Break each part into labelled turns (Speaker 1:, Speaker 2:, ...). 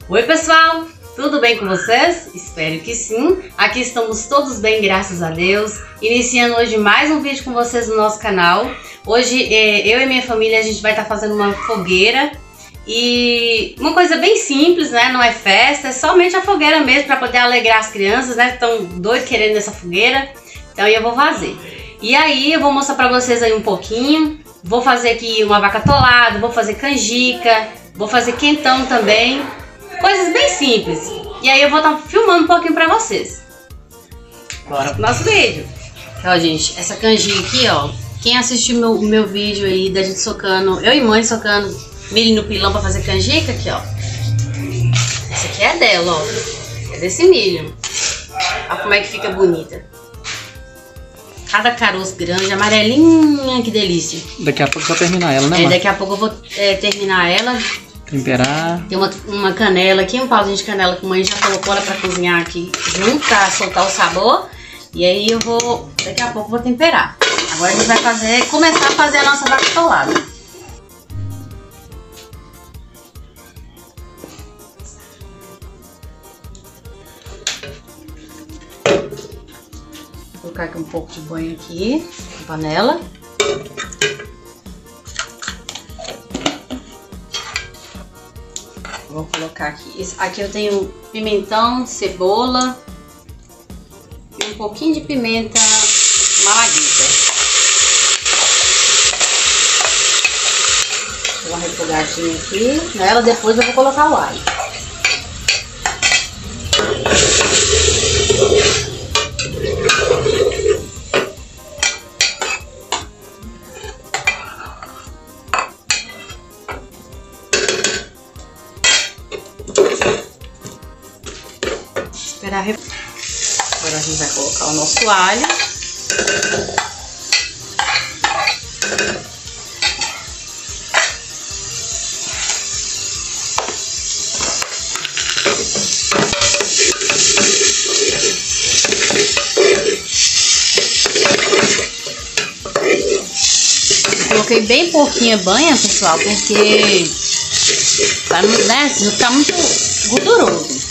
Speaker 1: Oi pessoal, tudo bem com vocês? Espero que sim. Aqui estamos todos bem, graças a Deus. Iniciando hoje mais um vídeo com vocês no nosso canal. Hoje eu e minha família a gente vai estar fazendo uma fogueira. E uma coisa bem simples, né? Não é festa, é somente a fogueira mesmo para poder alegrar as crianças, né? Estão doidos querendo essa fogueira. Então eu vou fazer. E aí eu vou mostrar para vocês aí um pouquinho. Vou fazer aqui uma vaca atolada, vou fazer canjica, vou fazer quentão também. Coisas bem simples. E aí eu vou estar filmando um pouquinho pra vocês. Bora pro nosso vídeo. Ó, gente, essa canjica aqui, ó. Quem assistiu o meu vídeo aí da gente socando, eu e mãe socando milho no pilão pra fazer canjica, aqui, ó. Essa aqui é dela, ó. É desse milho. Olha como é que fica bonita. Cada caroço grande, amarelinha, que delícia.
Speaker 2: Daqui a pouco eu vou terminar ela, né,
Speaker 1: daqui a pouco eu vou terminar ela.
Speaker 2: Temperar.
Speaker 1: Tem uma canela aqui, um pauzinho de canela que a mãe já colocou ela pra cozinhar aqui junto, pra soltar o sabor. E aí eu vou, daqui a pouco eu vou temperar. Agora a gente vai começar a fazer a nossa vaca atolada. Vou colocar aqui um pouco de banho aqui na panela. Vou colocar aqui. Aqui eu tenho pimentão, cebola e um pouquinho de pimenta malagueta. Dou uma refogadinha aqui nela, depois eu vou colocar o alho. Agora a gente vai colocar o nosso alho. Coloquei bem pouquinha banha, pessoal, porque para não ficar muito gorduroso.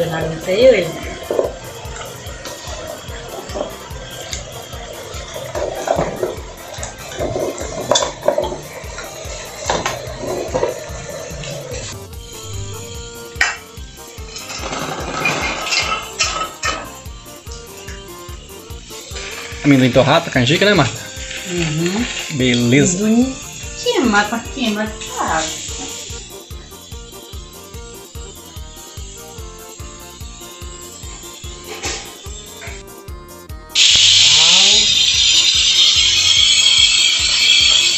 Speaker 1: Não sei ele.
Speaker 2: Amendoim torrado pra canjica, né, Marta?
Speaker 1: Uhum.
Speaker 2: Beleza.
Speaker 1: Queima, pra queimar, claro.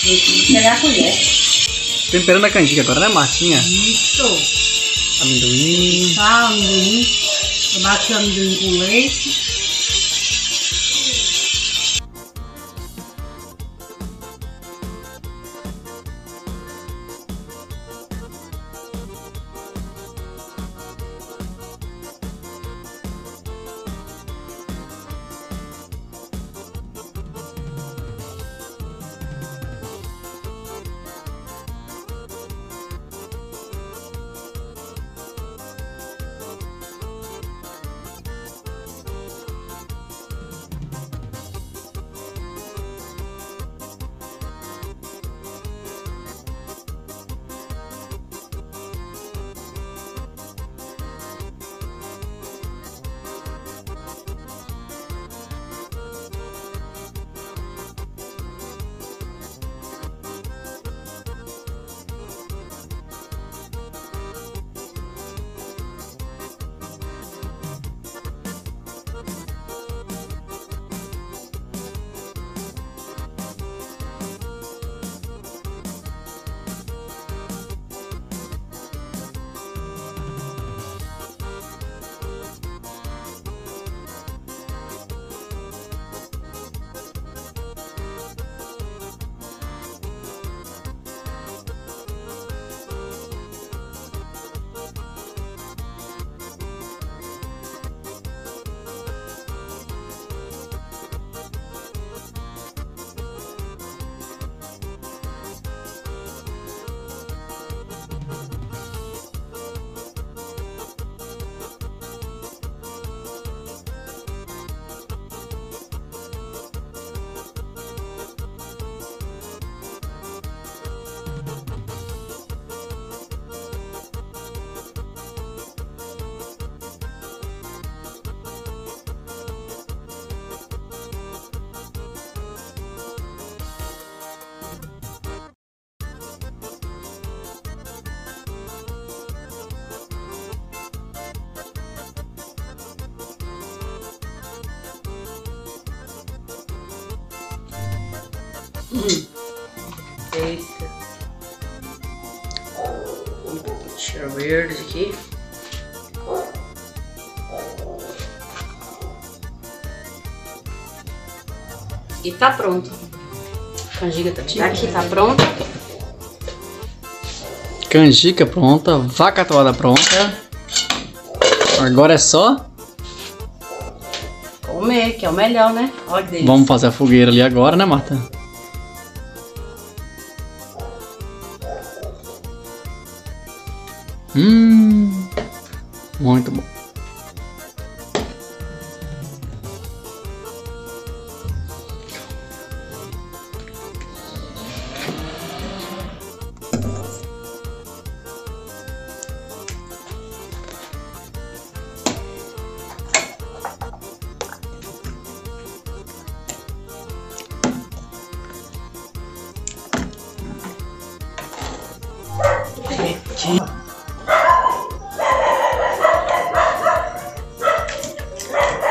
Speaker 1: Vou pegar a colher.
Speaker 2: Temperando a canjica agora, né, Martinha?
Speaker 1: Isso.
Speaker 2: Amendoim.
Speaker 1: Sal, amendoim. Eu bati o amendoim com leite. Eita. Cheiro verde aqui. E tá pronto. A canjica também tá aqui, tá pronta.
Speaker 2: Canjica pronta, vaca atolada pronta. Agora é só
Speaker 1: comer, que é o melhor, né? Olha que delícia.
Speaker 2: Vamos fazer a fogueira ali agora, né, Marta? Muito bom.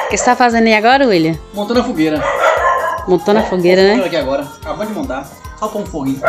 Speaker 1: O que você tá fazendo aí agora, William?
Speaker 2: Montando a fogueira.
Speaker 1: Montando a fogueira, né?
Speaker 2: Aqui agora. Acabou de montar. Só pôr um foguinho.